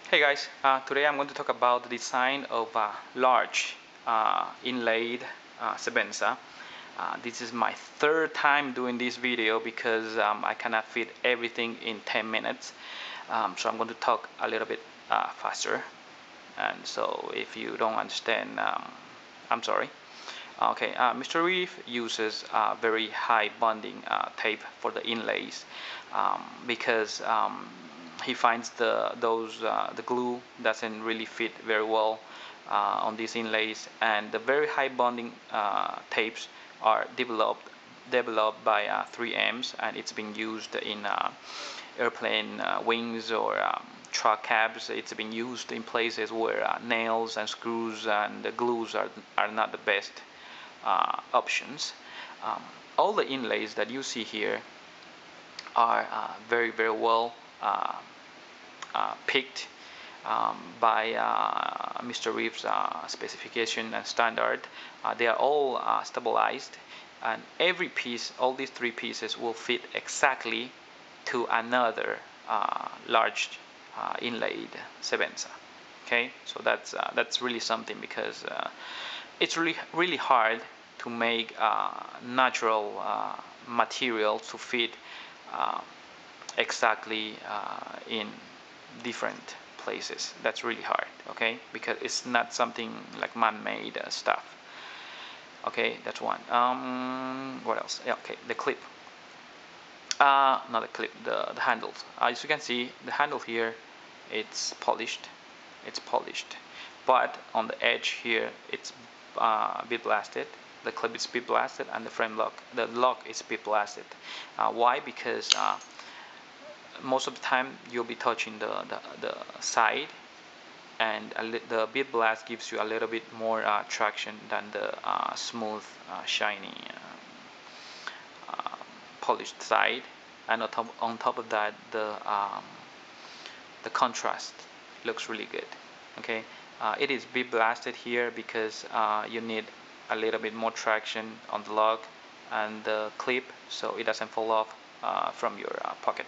Hey guys, today I'm going to talk about the design of a large inlaid Sebenza. This is my third time doing this video because I cannot fit everything in 10 minutes. So I'm going to talk a little bit faster. And so if you don't understand, I'm sorry. Okay, Mr. Reeve uses very high bonding tape for the inlays because he finds the glue doesn't really fit very well on these inlays, and the very high bonding tapes are developed by 3Ms, and it's being used in airplane wings or truck cabs. It's been used in places where nails and screws and the glues are not the best options. Um, all the inlays that you see here are very well picked by Mr. Reeve's specification and standard. They are all stabilized, and every piece, all these three pieces, will fit exactly to another large inlaid Sebenza. Okay, so that's really something because it's really hard to make natural material to fit uh, exactly in different places. That's really hard, okay, because it's not something like man-made stuff. Okay, that's one. What else? Yeah, okay, the clip. Not the clip, the handles. As you can see, the handle here, it's polished. It's polished, but on the edge here, it's bit blasted. The clip is bit blasted, and the lock is bit blasted. Why? Because most of the time you'll be touching the side, and the bit blast gives you a little bit more traction than the smooth, shiny, polished side. And on top of that, the contrast looks really good. Okay, it is bit blasted here because you need a little bit more traction on the lock and the clip so it doesn't fall off from your pocket.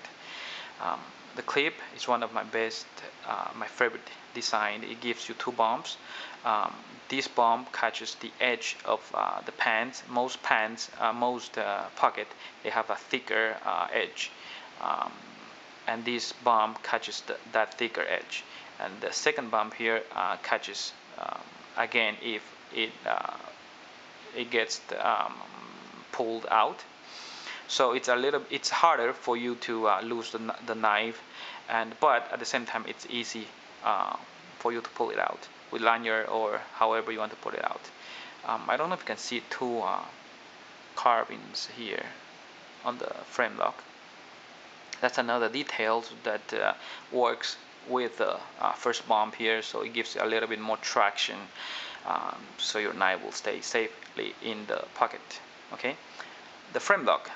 Um, the clip is one of my favorite design. It gives you two bumps. This bump catches the edge of the pants. Most pants, most pocket, they have a thicker edge, um, and this bump catches that thicker edge. And the second bump here catches again if it gets pulled out, so it's harder for you to lose the knife, but at the same time it's easy for you to pull it out with lanyard or however you want to pull it out. I don't know if you can see two carvings here on the frame lock. That's another detail that works with the first bump here, so it gives you a little bit more traction, so your knife will stay safely in the pocket. Okay, the frame lock.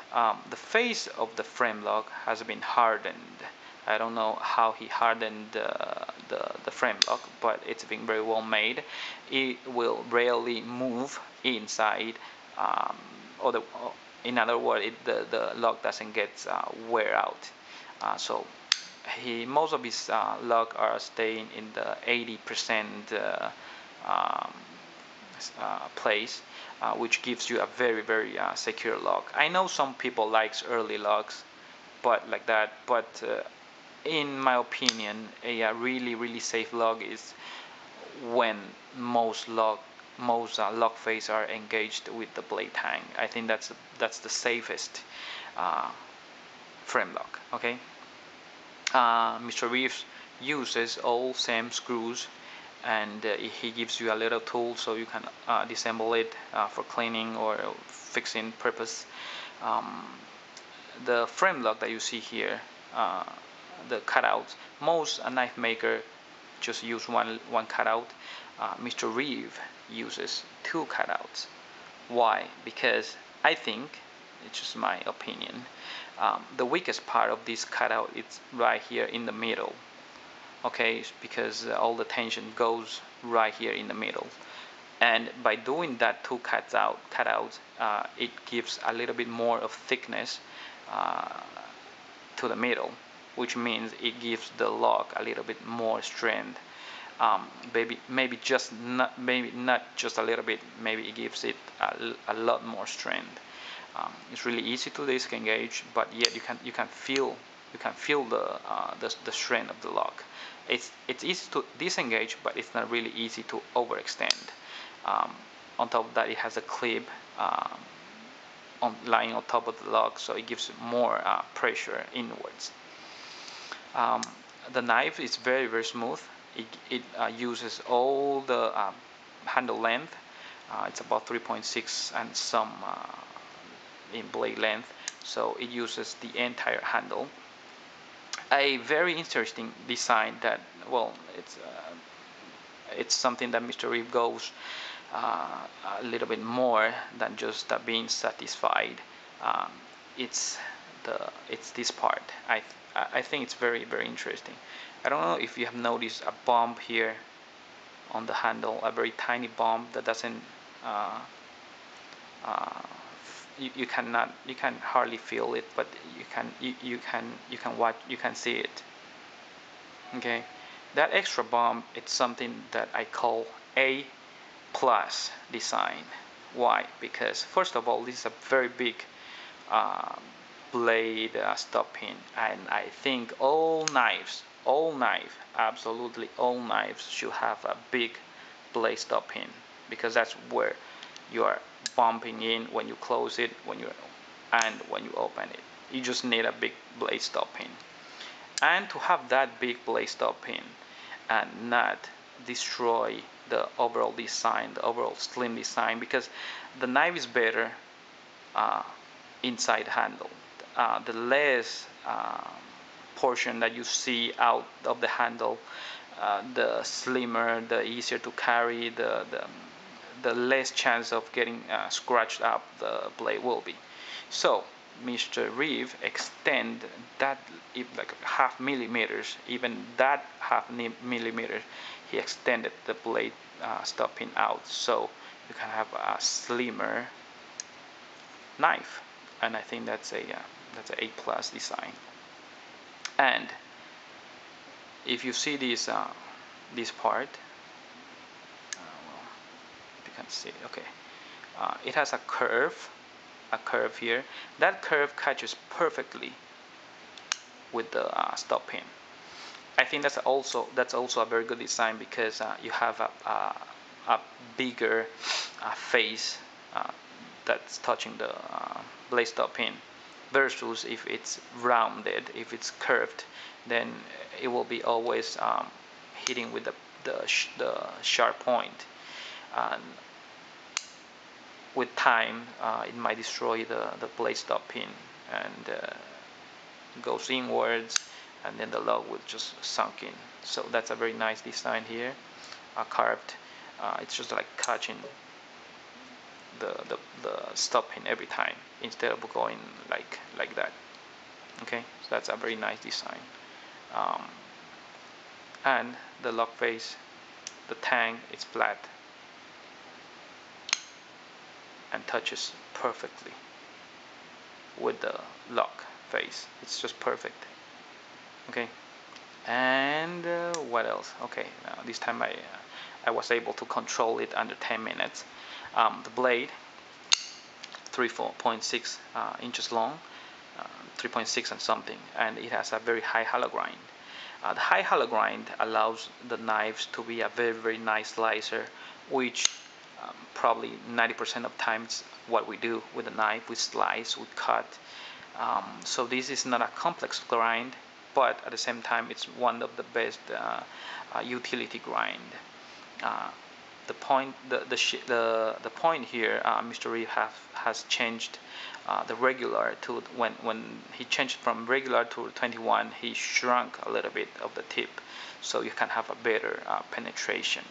The face of the frame lock has been hardened. I don't know how he hardened the frame lock, but it's been very well made. It will rarely move inside, or in other words, the lock doesn't get wear out. So most of his lock are staying in the 80% um, place, which gives you a very secure lock. I know some people likes early locks, but like that. But in my opinion, a really safe lock is when most lock face are engaged with the blade hang. I think that's the safest uh, frame lock. Okay, Mr. Reeves uses all same screws, and he gives you a little tool so you can disassemble it for cleaning or fixing purpose. Um, the frame lock that you see here, the cutouts, most knife maker just use one cutout. Mr. Reeve uses two cutouts. Why? Because I think, it's just my opinion, the weakest part of this cutout is right here in the middle. Okay, because all the tension goes right here in the middle, and by doing that two cutouts, it gives a little bit more of thickness uh, to the middle. which means it gives the lock a little bit more strength. Maybe not just a little bit. Maybe it gives it a lot more strength. It's really easy to disengage, but yet you can feel the strength of the lock. It's easy to disengage, but it's not really easy to overextend. Um, on top of that, it has a clip lying on top of the lock, so it gives more pressure inwards. Um, the knife is very smooth. It uses all the handle length. It's about 3.6 and some in blade length, so it uses the entire handle. A very interesting design that, well, it's something that Mr. Reeve goes a little bit more than just being satisfied. Um, it's it's this part. I think it's very interesting. I don't know if you have noticed a bump here on the handle, a very tiny bump that doesn't uh, you can hardly feel it, but you can see it. Okay, that extra bump, it's something that I call A plus design. Why? Because first of all, this is a very big uh, blade stop pin, and I think absolutely all knives should have a big blade stop pin, because that's where you are bumping in when you close it, and when you open it. You just need a big blade stop pin, and to have that big blade stop pin and not destroy the overall design, the overall slim design, because the knife is better uh, inside handle. The less portion that you see out of the handle, the slimmer, the easier to carry, the less chance of getting scratched up the blade will be. So Mr. Reeve extend that like half millimeters, even that half millimeter, he extended the blade stopping out, so you can have a slimmer knife, and I think that's a plus design. And if you see this part, well, if you can see, okay, it has a curve here. That curve catches perfectly with the stop pin. I think that's also a very good design, because you have a bigger face that's touching the blade stop pin, versus if it's rounded, if it's curved, then it will be always hitting with the sharp point, and with time it might destroy the blade stop pin, and goes inwards, and then the log will just sunk in. So that's a very nice design here, carved. It's just like catching the stop pin every time, instead of going like that. Okay, so that's a very nice design. um, and the lock face, the tang, it's flat and touches perfectly with the lock face. It's just perfect. Okay, and what else? Okay, now this time I was able to control it under 10 minutes. The blade, 3.6 inches long, 3.6 and something, and it has a very high hollow grind. The high hollow grind allows the knives to be a very nice slicer, which probably 90% of times what we do with a knife, we slice, we cut. So this is not a complex grind, but at the same time it's one of the best utility grind. Uh, the point here, Mr. Reeve has changed the regular to, when he changed from regular to 21, he shrunk a little bit of the tip, so you can have a better penetration,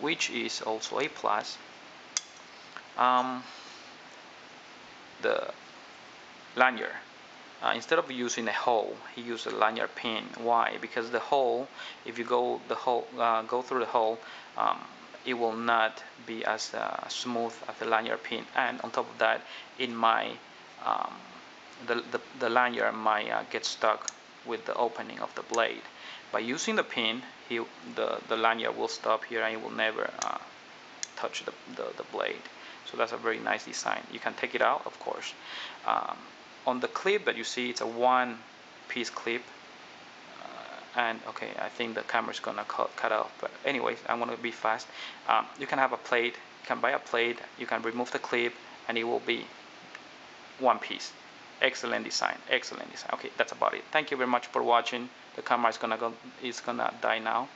which is also a plus. Um, the lanyard, instead of using a hole, he used a lanyard pin. Why? Because the hole, if you go through the hole, it will not be as smooth as the lanyard pin, and on top of that, it might um, the lanyard might get stuck with the opening of the blade. By using the pin, the lanyard will stop here and it will never touch the blade. So that's a very nice design. You can take it out, of course. On the clip that you see, it's a one piece clip. And okay, I think the camera's gonna cut off, but anyways, I'm gonna be fast. You can have a plate, you can buy a plate, you can remove the clip, and it will be one piece. Excellent design, excellent design. Okay, that's about it. Thank you very much for watching. The camera is gonna die now.